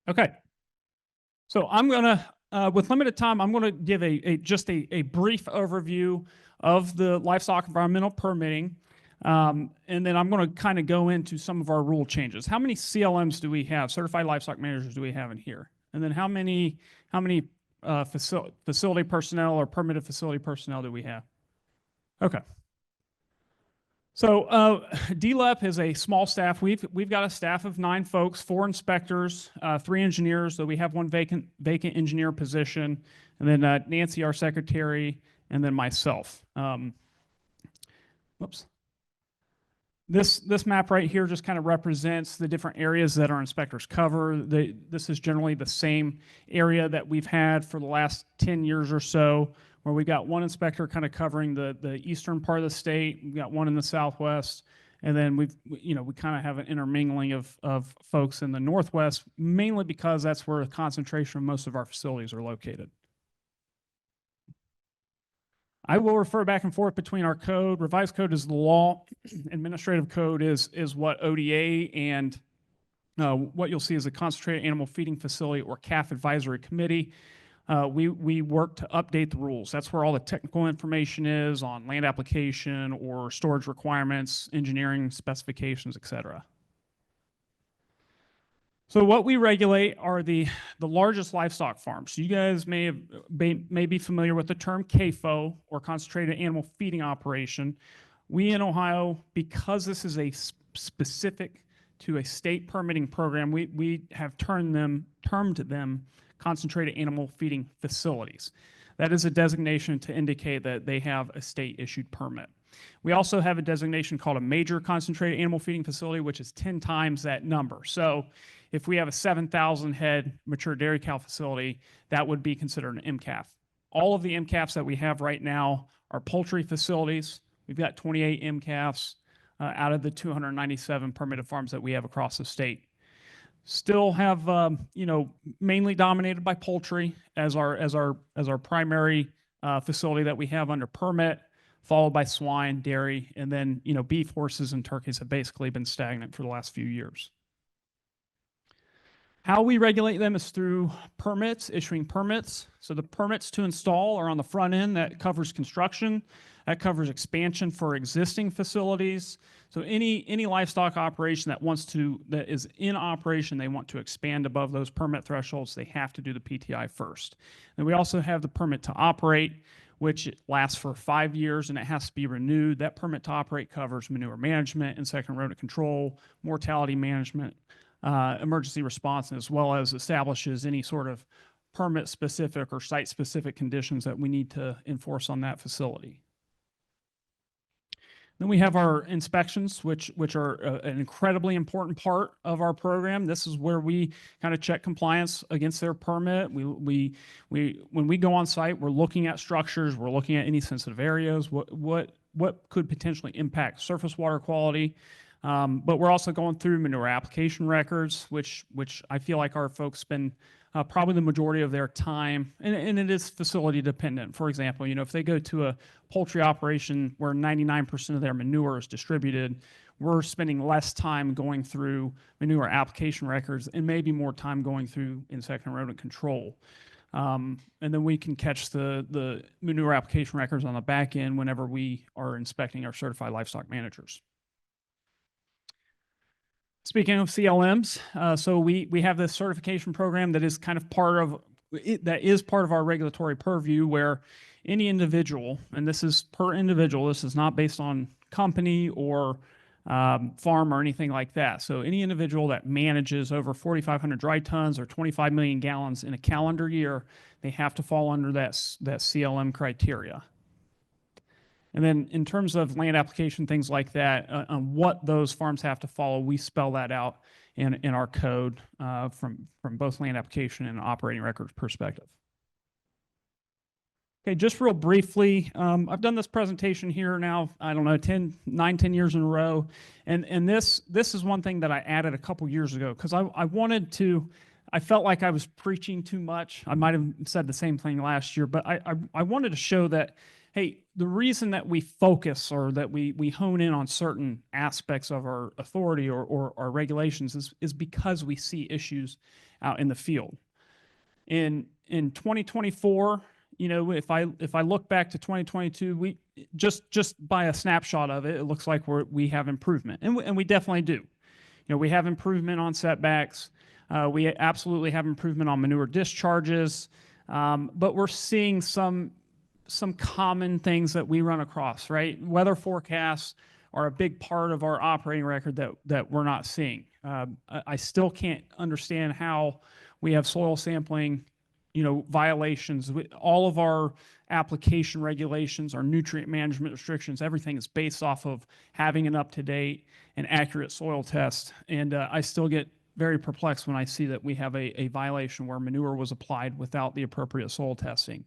Okay. So I'm going to, with limited time, I'm going to give just a brief overview of the livestock environmental permitting. And then I'm going to kind of go into some of our rule changes. How many CLMs do we have? Certified livestock managers do we have in here? And then how many facility personnel or permitted facility personnel do we have? Okay. So DLEP is a small staff. We've got a staff of 9 folks, 4 inspectors, 3 engineers. So we have 1 vacant engineer position, and then Nancy, our secretary, and then myself. Whoops. This map right here just kind of represents the different areas that our inspectors cover. This is generally the same area that we've had for the last 10 years or so, where we got 1 inspector kind of covering the eastern part of the state. We've got 1 in the southwest, and then we kind of have an intermingling of folks in the northwest, mainly because that's where the concentration of most of our facilities are located. I will refer back and forth between our code. Revised code is the law. Administrative code is what ODA and what you'll see is a concentrated animal feeding facility or CAF advisory committee. We work to update the rules. That's where all the technical information is on land application or storage requirements, engineering specifications, etc. So what we regulate are the largest livestock farms. So you guys may be familiar with the term CAFO, or concentrated animal feeding operation. We in Ohio, because this is a specific to a state permitting program, we have termed them concentrated animal feeding facilities. That is a designation to indicate that they have a state issued permit. We also have a designation called a major concentrated animal feeding facility, which is 10 times that number. So if we have a 7,000 head mature dairy cow facility, that would be considered an MCAF. All of the MCAFs that we have right now are poultry facilities. We've got 28 MCAFs out of the 297 permitted farms that we have across the state. Still have, mainly dominated by poultry as our primary facility that we have under permit, followed by swine, dairy, and then, beef, horses, and turkeys have basically been stagnant for the last few years. How we regulate them is through permits, issuing permits. So the permits to install are on the front end. That covers construction. That covers expansion for existing facilities. So any livestock operation that is in operation, they want to expand above those permit thresholds, they have to do the PTI first. And we also have the permit to operate, which lasts for 5 years and it has to be renewed. That permit to operate covers manure management, insect and rodent control, mortality management, emergency response, as well as establishes any sort of permit-specific or site-specific conditions that we need to enforce on that facility. Then we have our inspections, which are an incredibly important part of our program. This is where we kind of check compliance against their permit. When we go on site, we're looking at structures, we're looking at any sensitive areas, what could potentially impact surface water quality. But we're also going through manure application records, which I feel like our folks spend probably the majority of their time, and it is facility dependent. For example, if they go to a poultry operation where 99% of their manure is distributed, we're spending less time going through manure application records and maybe more time going through insect and rodent control. And then we can catch the manure application records on the back end whenever we are inspecting our certified livestock managers. Speaking of CLMs, so we have this certification program that is kind of part of our regulatory purview, where any individual, and this is per individual, this is not based on company or farm or anything like that. So any individual that manages over 4,500 dry tons or 25 million gallons in a calendar year, they have to fall under that CLM criteria. And then in terms of land application, things like that, on what those farms have to follow, we spell that out in our code from both land application and operating records perspective. Okay, just real briefly, I've done this presentation here now, I don't know, 9, 10 years in a row. And this is one thing that I added a couple years ago, because I felt like I was preaching too much. I might have said the same thing last year, but I wanted to show that, hey, the reason that we focus or that we hone in on certain aspects of our authority or our regulations is because we see issues out in the field. In 2024, you know, if I look back to 2022, we just by a snapshot of it, it looks like we have improvement, and we definitely do. You know, we have improvement on setbacks. We absolutely have improvement on manure discharges, but we're seeing some common things that we run across, right? Weather forecasts are a big part of our operating record that we're not seeing. I still can't understand how we have soil sampling, you know, violations. All of our application regulations, our nutrient management restrictions, everything is based off of having an up-to-date and accurate soil test. And I still get very perplexed when I see that we have a violation where manure was applied without the appropriate soil testing.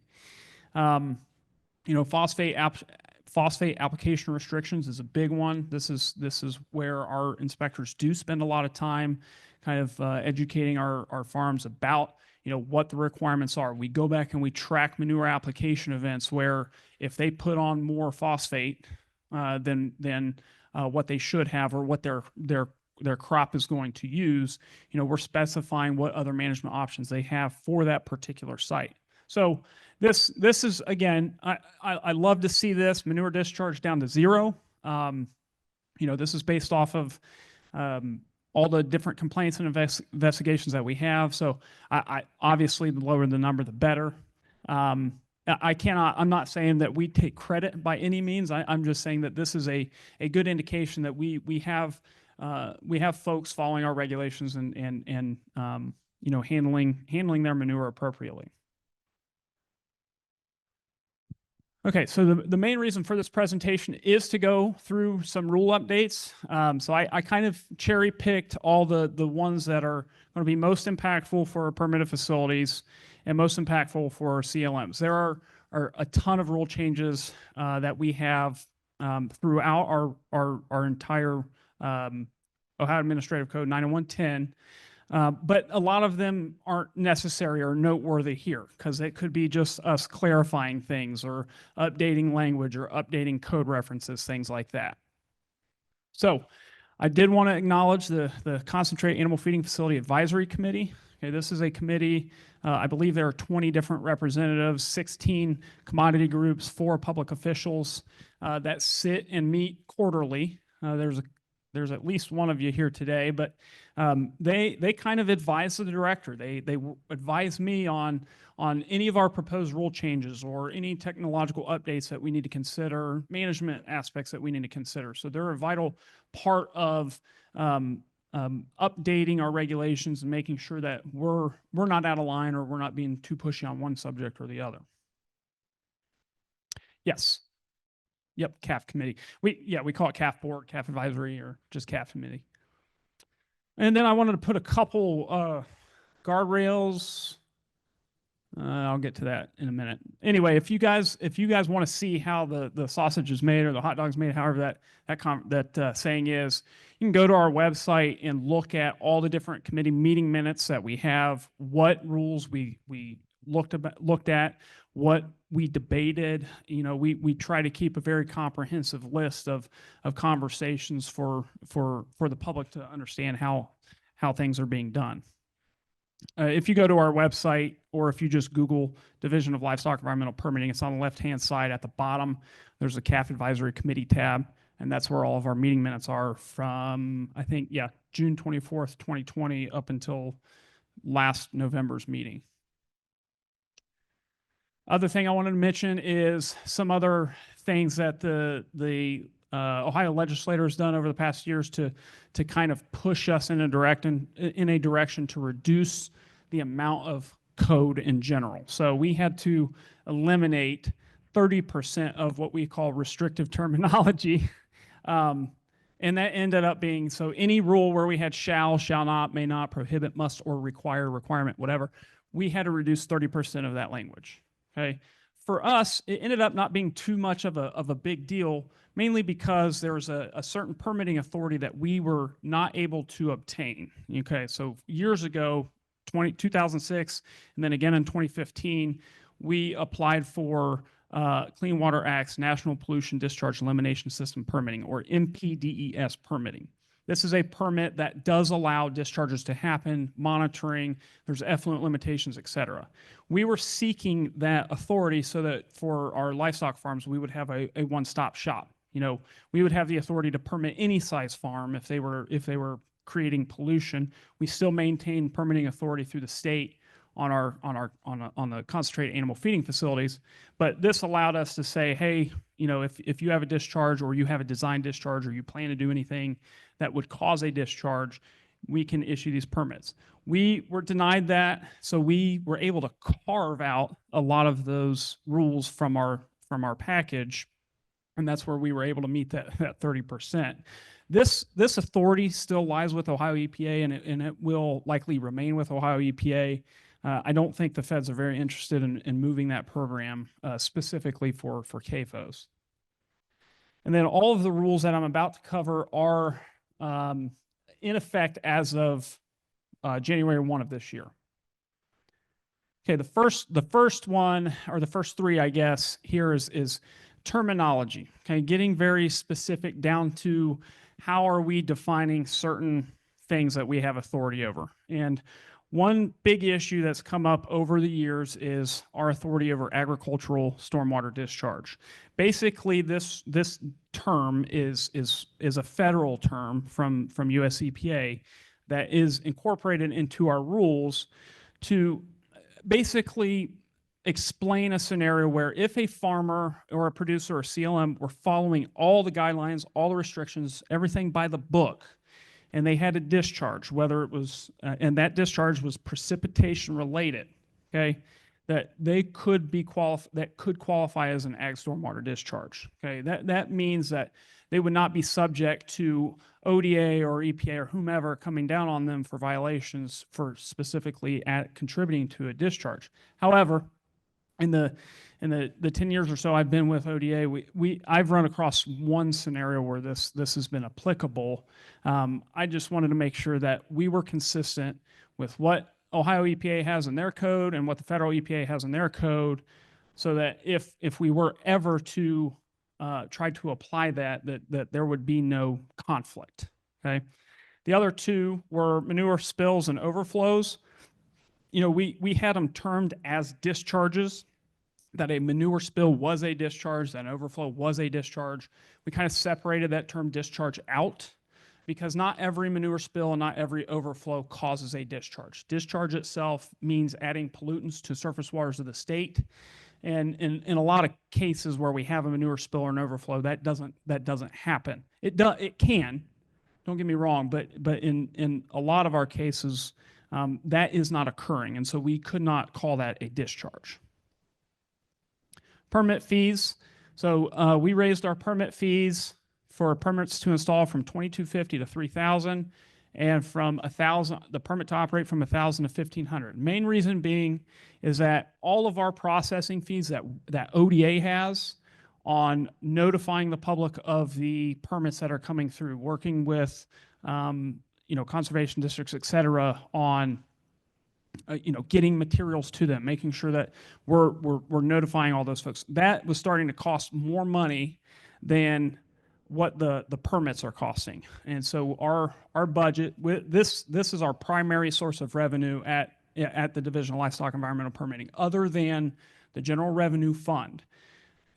You know, phosphate application restrictions is a big one. This is where our inspectors do spend a lot of time kind of educating our farms about, you know, what the requirements are. We go back and we track manure application events where if they put on more phosphate than what they should have or what their crop is going to use, you know, we're specifying what other management options they have for that particular site. So this is, again, I love to see this manure discharge down to 0. You know, this is based off of all the different complaints and investigations that we have. So I obviously, the lower the number, the better. I'm not saying that we take credit by any means. I'm just saying that this is a good indication that we have folks following our regulations and you know, handling their manure appropriately. Okay, so the main reason for this presentation is to go through some rule updates. So I kind of cherry picked all the ones that are going to be most impactful for permitted facilities and most impactful for CLMs. There are a ton of rule changes that we have throughout our entire Ohio Administrative Code 90110. But a lot of them aren't necessary or noteworthy here because it could be just us clarifying things or updating language or updating code references, things like that. So I did want to acknowledge the Concentrate Animal Feeding Facility Advisory Committee. Okay, this is a committee, I believe there are 20 different representatives, 16 commodity groups, 4 public officials that sit and meet quarterly. There's at least one of you here today, but they kind of advise the director. They advise me on any of our proposed rule changes or any technological updates that we need to consider, management aspects that we need to consider. So they're a vital part of updating our regulations and making sure that we're not out of line or we're not being too pushy on one subject or the other. Yes. Yep, CAF committee. We call it CAF board, CAF advisory, or just CAF committee. And then I wanted to put a couple guardrails. I'll get to that in a minute. Anyway, if you guys want to see how the sausage is made or the hot dog's made, however that saying is, you can go to our website and look at all the different committee meeting minutes that we have, what rules we looked at, what we debated. You know, we try to keep a very comprehensive list of conversations for the public to understand how things are being done. If you go to our website or if you just Google Division of Livestock Environmental Permitting, it's on the left-hand side at the bottom. There's a CAF Advisory Committee tab, and that's where all of our meeting minutes are from, I think, June 24th, 2020 up until last November's meeting. Other thing I wanted to mention is some other things that the Ohio legislature has done over the past years to kind of push us in a direction to reduce the amount of code in general. So we had to eliminate 30% of what we call restrictive terminology. And that ended up being, so any rule where we had shall not, may not, prohibit, must, or require, requirement, whatever, we had to reduce 30% of that language. Okay. For us, it ended up not being too much of a big deal, mainly because there was a certain permitting authority that we were not able to obtain. Okay, so years ago, 2006, and then again in 2015, we applied for Clean Water Act's National Pollution Discharge Elimination System permitting, or NPDES permitting. This is a permit that does allow discharges to happen, monitoring, there's effluent limitations, et cetera. We were seeking that authority so that for our livestock farms, we would have a one-stop shop. You know, we would have the authority to permit any size farm if they were creating pollution. We still maintain permitting authority through the state on the concentrated animal feeding facilities. But this allowed us to say, hey, you know, if you have a discharge or you have a design discharge or you plan to do anything that would cause a discharge, we can issue these permits. We were denied that, so we were able to carve out a lot of those rules from our package, and that's where we were able to meet that 30%. This authority still lies with Ohio EPA, and it will likely remain with Ohio EPA. I don't think the feds are very interested in moving that program specifically for CAFOs. And then all of the rules that I'm about to cover are in effect as of January 1 of this year. Okay, the first one, or the first three, I guess, here is terminology. Okay, getting very specific down to how are we defining certain things that we have authority over. And one big issue that's come up over the years is our authority over agricultural stormwater discharge. Basically, this term is a federal term from US EPA that is incorporated into our rules to basically explain a scenario where if a farmer or a producer or CLM were following all the guidelines, all the restrictions, everything by the book, and they had a discharge, whether it was, and that discharge was precipitation related, okay, that they could be qualify as an ag stormwater discharge. Okay, that means that they would not be subject to ODA or EPA or whomever coming down on them for violations for specifically contributing to a discharge. However, in the 10 years or so I've been with ODA, I've run across one scenario where this has been applicable. I just wanted to make sure that we were consistent with what Ohio EPA has in their code and what the federal EPA has in their code, so that if we were ever to try to apply that there would be no conflict. Okay, the other two were manure spills and overflows. You know, we had them termed as discharges, that a manure spill was a discharge, that an overflow was a discharge. We kind of separated that term discharge out because not every manure spill and not every overflow causes a discharge. Discharge itself means adding pollutants to surface waters of the state. And in a lot of cases where we have a manure spill or an overflow, that doesn't happen. It can, don't get me wrong, but in a lot of our cases, that is not occurring, and so we could not call that a discharge. Permit fees. So we raised our permit fees for permits to install from $2,250 to $3,000, and from $1,000, the permit to operate from $1,000 to $1,500. Main reason being is that all of our processing fees that ODA has on notifying the public of the permits that are coming through, working with conservation districts, et cetera, on getting materials to them, making sure that we're notifying all those folks. That was starting to cost more money than what the permits are costing. And so our budget, this is our primary source of revenue at the Division of Livestock Environmental Permitting, other than the general revenue fund.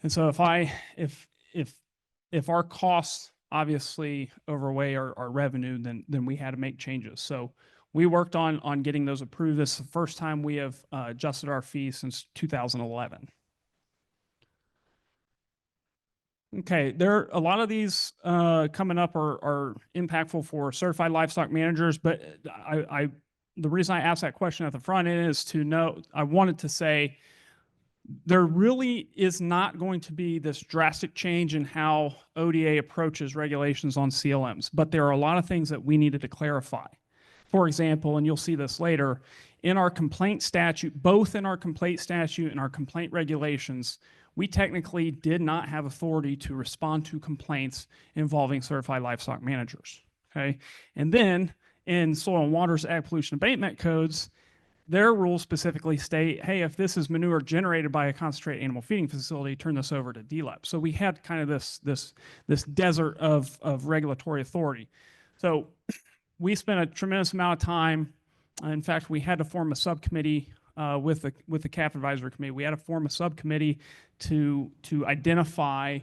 And so if our costs obviously overweigh our revenue, then we had to make changes. So we worked on getting those approved. This is the first time we have adjusted our fees since 2011. Okay, a lot of these coming up are impactful for certified livestock managers, but the reason I asked that question at the front end is to know, I wanted to say there really is not going to be this drastic change in how ODA approaches regulations on CLMs, but there are a lot of things that we needed to clarify. For example, and you'll see this later, in our complaint statute, both in our complaint statute and our complaint regulations, we technically did not have authority to respond to complaints involving certified livestock managers. Okay, and then in soil and waters ag pollution abatement codes, their rules specifically state, hey, if this is manure generated by a concentrated animal feeding facility, turn this over to DLEP. So we had kind of this desert of regulatory authority. So we spent a tremendous amount of time. In fact, we had to form a subcommittee with the CAF advisory committee. We had to form a subcommittee to identify,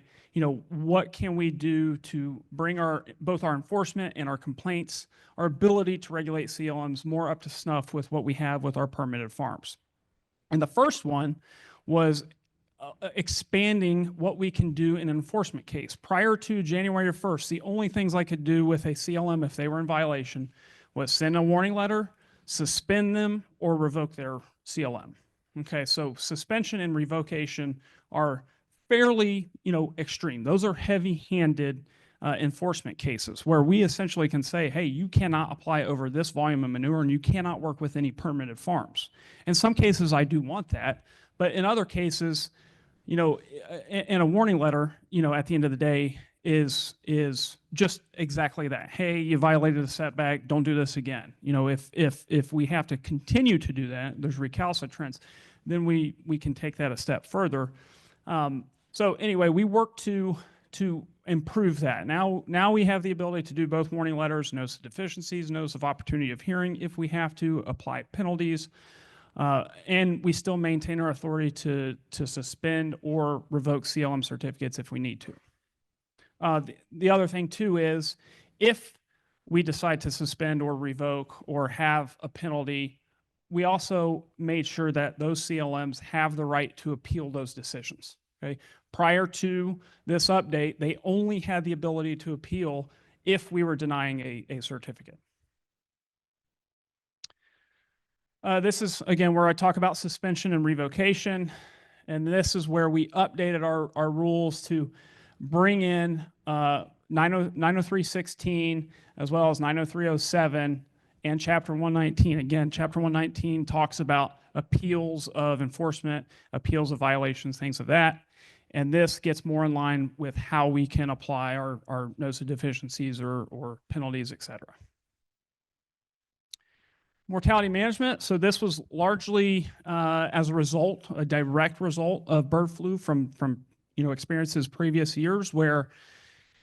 what can we do to bring both our enforcement and our complaints, our ability to regulate CLMs more up to snuff with what we have with our permitted farms. And the first one was expanding what we can do in an enforcement case. Prior to January 1st, the only things I could do with a CLM if they were in violation was send a warning letter, suspend them, or revoke their CLM. Okay, so suspension and revocation are fairly, extreme. Those are heavy-handed enforcement cases where we essentially can say, hey, you cannot apply over this volume of manure and you cannot work with any permitted farms. In some cases, I do want that, but in other cases, and a warning letter, at the end of the day is just exactly that. Hey, you violated a setback. Don't do this again. If we have to continue to do that, there's recalcitrance, then we can take that a step further. So anyway, we work to improve that. Now we have the ability to do both warning letters, notice of deficiencies, notice of opportunity of hearing if we have to, apply penalties. And we still maintain our authority to suspend or revoke CLM certificates if we need to. The other thing too is if we decide to suspend or revoke or have a penalty, we also made sure that those CLMs have the right to appeal those decisions. Okay. Prior to this update, they only had the ability to appeal if we were denying a certificate. This is, again, where I talk about suspension and revocation. And this is where we updated our rules to bring in 903.16 as well as 903.07 and Chapter 119. Again, Chapter 119 talks about appeals of enforcement, appeals of violations, things of that. And this gets more in line with how we can apply our notice of deficiencies or penalties, et cetera. Mortality management. So this was largely as a direct result of bird flu from experiences previous years where,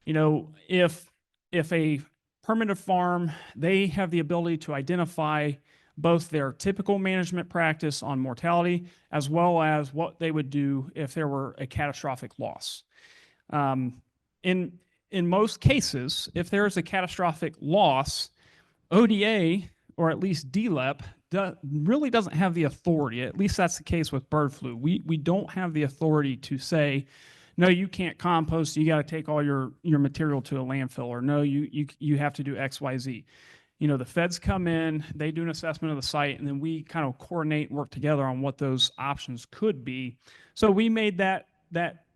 if a permitted farm, they have the ability to identify both their typical management practice on mortality as well as what they would do if there were a catastrophic loss. In most cases, if there is a catastrophic loss, ODA, or at least DLEP, really doesn't have the authority. At least that's the case with bird flu. We don't have the authority to say, no, you can't compost. You got to take all your material to a landfill, or no, you have to do X, Y, Z. The feds come in, they do an assessment of the site, and then we kind of coordinate and work together on what those options could be. So we made that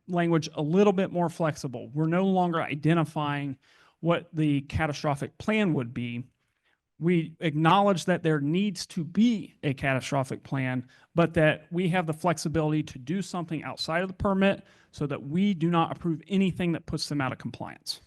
language a little bit more flexible. We're no longer identifying what the catastrophic plan would be. We acknowledge that there needs to be a catastrophic plan, but that we have the flexibility to do something outside of the permit so that we do not approve anything that puts them out of compliance.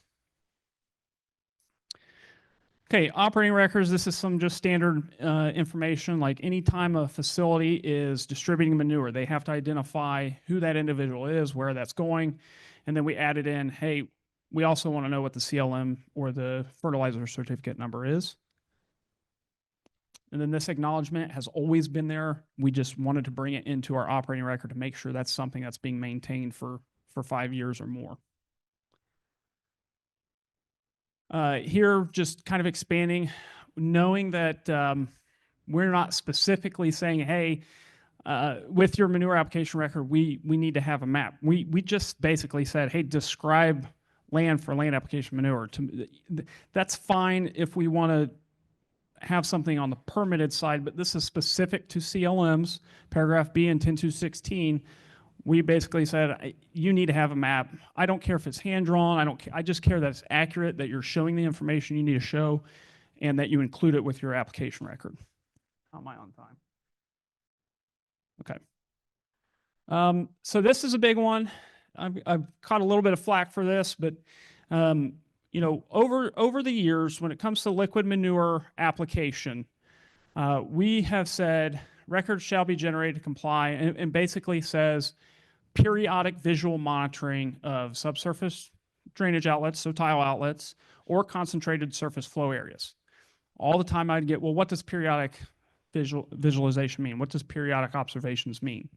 Okay, operating records. This is some just standard information. Like anytime a facility is distributing manure, they have to identify who that individual is, where that's going, and then we added in, hey, we also want to know what the CLM or the fertilizer certificate number is. And then this acknowledgement has always been there. We just wanted to bring it into our operating record to make sure that's something that's being maintained for 5 years or more. Here, just kind of expanding, knowing that we're not specifically saying, hey, with your manure application record, we need to have a map. We just basically said, hey, describe land for land application manure. That's fine if we want to have something on the permitted side, but this is specific to CLMs, paragraph B in 10216. We basically said, you need to have a map. I don't care if it's hand-drawn. I just care that it's accurate, that you're showing the information you need to show, and that you include it with your application record. How am I on time? Okay. So this is a big one. I've caught a little bit of flack for this, but over the years, when it comes to liquid manure application, we have said records shall be generated to comply, and basically says periodic visual monitoring of subsurface drainage outlets, so tile outlets, or concentrated surface flow areas. All the time I'd get, well, what does periodic visualization mean? What does periodic observations mean?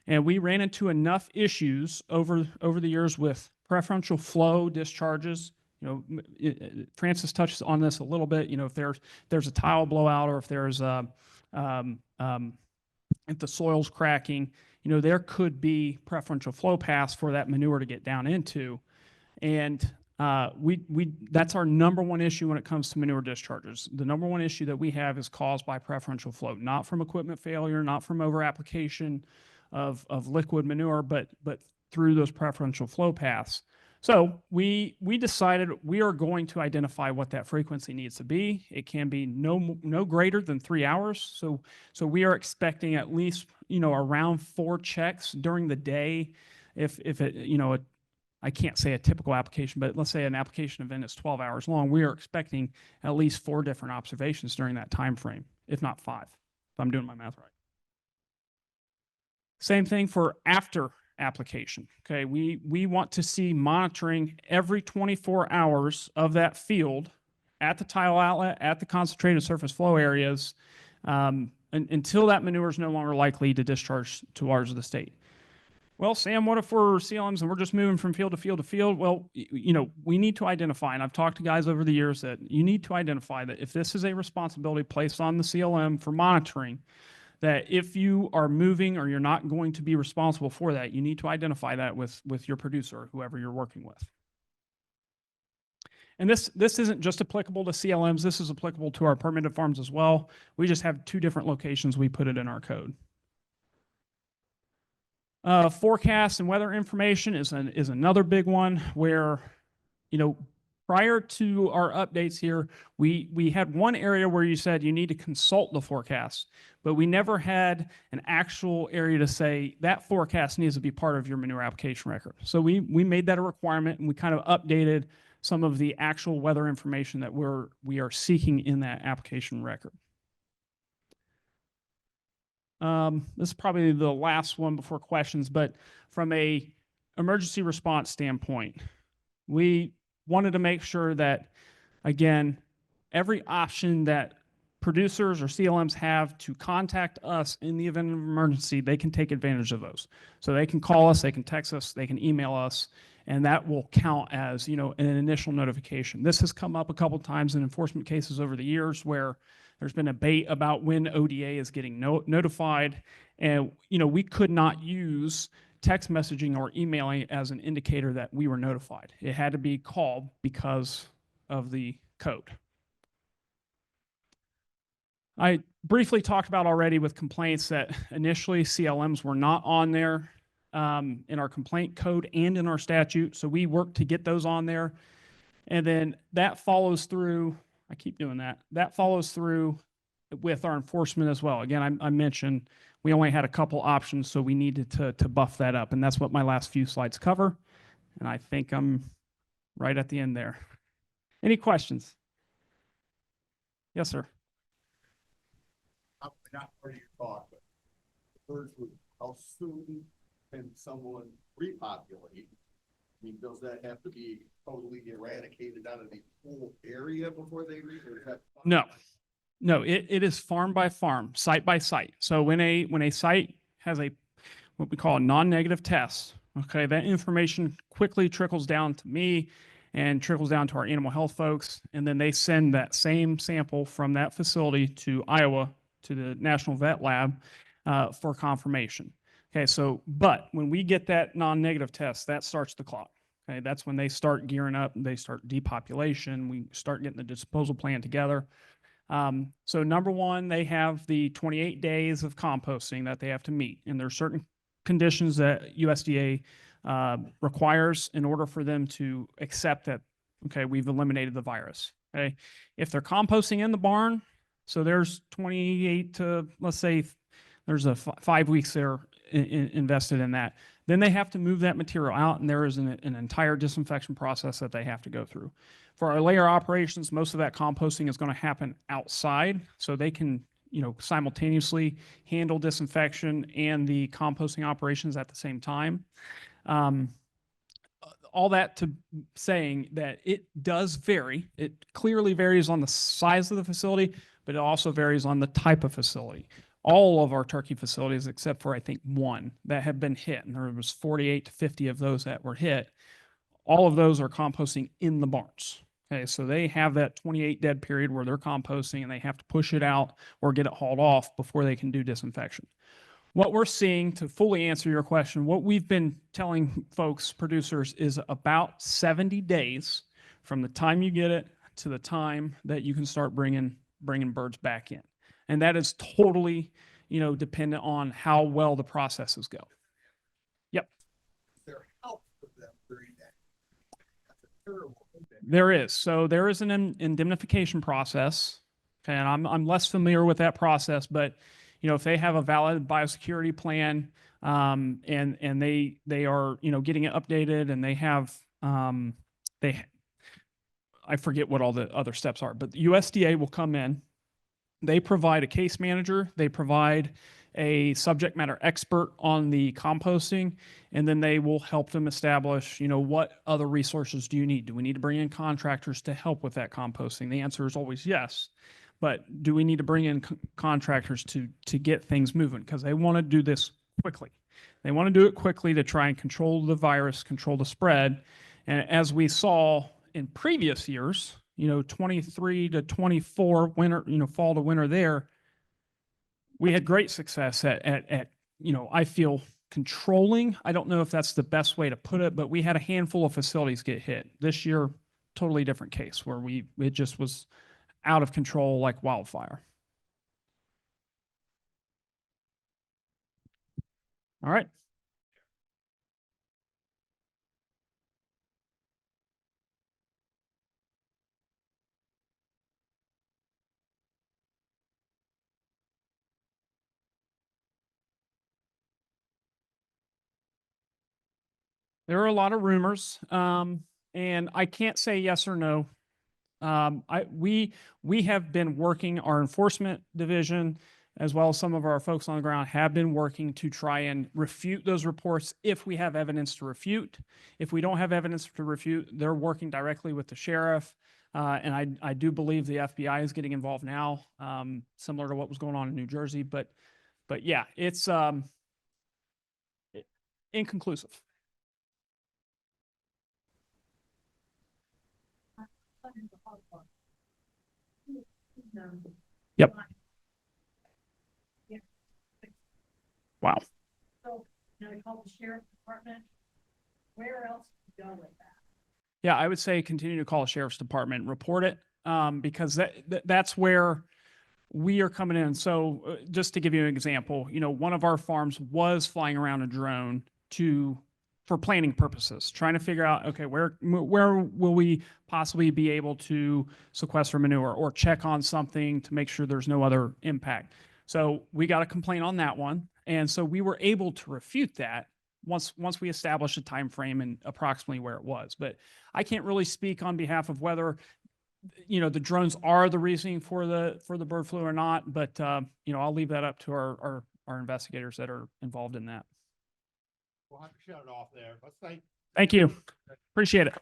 And we ran into enough issues over the years with preferential flow discharges. You know, Francis touches on this a little bit. You know, if there's a tile blowout, or if there's if the soil's cracking, you know, there could be preferential flow paths for that manure to get down into. And that's our number one issue when it comes to manure discharges. The number one issue that we have is caused by preferential flow, not from equipment failure, not from over application of liquid manure, but through those preferential flow paths. So we decided we are going to identify what that frequency needs to be. It can be no greater than 3 hours. So we are expecting at least, you know, around 4 checks during the day. If it, you know, I can't say a typical application, but let's say an application event is 12 hours long, we are expecting at least 4 different observations during that time frame, if not 5, if I'm doing my math right. Same thing for after application. Okay, we want to see monitoring every 24 hours of that field at the tile outlet, at the concentrated surface flow areas, until that manure is no longer likely to discharge to waters of the state. Well, Sam, what if we're CLMs and we're just moving from field to field to field? Well, you know, we need to identify, and I've talked to guys over the years that you need to identify that if this is a responsibility placed on the CLM for monitoring, that if you are moving or you're not going to be responsible for that, you need to identify that with your producer or whoever you're working with. And this isn't just applicable to CLMs. This is applicable to our permitted farms as well. We just have 2 different locations we put it in our code. Forecast and weather information is another big one where, you know, prior to our updates here, we had one area where you said you need to consult the forecast, but we never had an actual area to say that forecast needs to be part of your manure application record. So we made that a requirement, and we kind of updated some of the actual weather information that we are seeking in that application record. This is probably the last one before questions, but from a emergency response standpoint, we wanted to make sure that, again, every option that producers or CLMs have to contact us in the event of an emergency, they can take advantage of those. So they can call us, they can text us, they can email us, and that will count as, you know, an initial notification. This has come up a couple of times in enforcement cases over the years where there's been a debate about when ODA is getting notified, and, you know, we could not use text messaging or emailing as an indicator that we were notified. It had to be called because of the code. I briefly talked about already with complaints that initially CLMs were not on there in our complaint code and in our statute. So we worked to get those on there. And then that follows through, I keep doing that, that follows through with our enforcement as well. Again, I mentioned we only had a couple options, so we needed to buff that up. And that's what my last few slides cover. And I think I'm right at the end there. Any questions? Yes, sir. Not part of your talk, but first, how soon can someone repopulate? I mean, does that have to be totally eradicated out of the whole area before they reach? No, it is farm by farm, site by site. So when a site has what we call a non-negative test, okay, that information quickly trickles down to me and trickles down to our animal health folks, and then they send that same sample from that facility to Iowa to the National Vet Lab for confirmation. Okay, so but when we get that non-negative test, that starts the clock. Okay, that's when they start gearing up and they start depopulation. We start getting the disposal plan together. So number one, they have the 28 days of composting that they have to meet, and there are certain conditions that USDA requires in order for them to accept that, okay, we've eliminated the virus. Okay, if they're composting in the barn, so there's 28 to, let's say there's a 5 weeks there invested in that, then they have to move that material out, and there is an entire disinfection process that they have to go through. For our layer operations, most of that composting is going to happen outside, so they can, you know, simultaneously handle disinfection and the composting operations at the same time. all that to saying that it does vary. It clearly varies on the size of the facility, but it also varies on the type of facility. All of our turkey facilities, except for I think one that have been hit, and there was 48 to 50 of those that were hit. All of those are composting in the barns. Okay, so they have that 28 dead period where they're composting and they have to push it out or get it hauled off before they can do disinfection. What we're seeing, to fully answer your question, what we've been telling folks, producers, is about 70 days from the time you get it to the time that you can start bringing birds back in. And that is totally, dependent on how well the processes go. Yep. Their help for them during that. That's a terrible thing. There is. So there is an indemnification process. Okay, and I'm less familiar with that process, but if they have a valid biosecurity plan, and they are, getting it updated, and they have, I forget what all the other steps are, but the USDA will come in. They provide a case manager. They provide a subject matter expert on the composting, and then they will help them establish, what other resources do you need? Do we need to bring in contractors to help with that composting? The answer is always yes. But do we need to bring in contractors to get things moving? Because they want to do this quickly. They want to do it quickly to try and control the virus, control the spread. And as we saw in previous years, 23 to 24 winter, fall to winter there, we had great success at I feel controlling. I don't know if that's the best way to put it, but we had a handful of facilities get hit. This year, totally different case where it just was out of control like wildfire. All right. There are a lot of rumors, and I can't say yes or no. We have been working, our enforcement division, as well as some of our folks on the ground, have been working to try and refute those reports if we have evidence to refute. If we don't have evidence to refute, they're working directly with the sheriff. And I do believe the FBI is getting involved now, similar to what was going on in New Jersey. But yeah, it's inconclusive. Yep. Wow. So, I call the sheriff's department. Where else to go with that? Yeah, I would say continue to call the sheriff's department, report it, because that's where we are coming in. So just to give you an example, one of our farms was flying around a drone for planning purposes, trying to figure out, okay, where will we possibly be able to sequester manure or check on something to make sure there's no other impact. So we got a complaint on that one. And so we were able to refute that once we established a time frame and approximately where it was. But I can't really speak on behalf of whether the drones are the reasoning for the bird flu or not. But I'll leave that up to our investigators that are involved in that. We'll have to shut it off there. Let's thank Thank you. Appreciate it.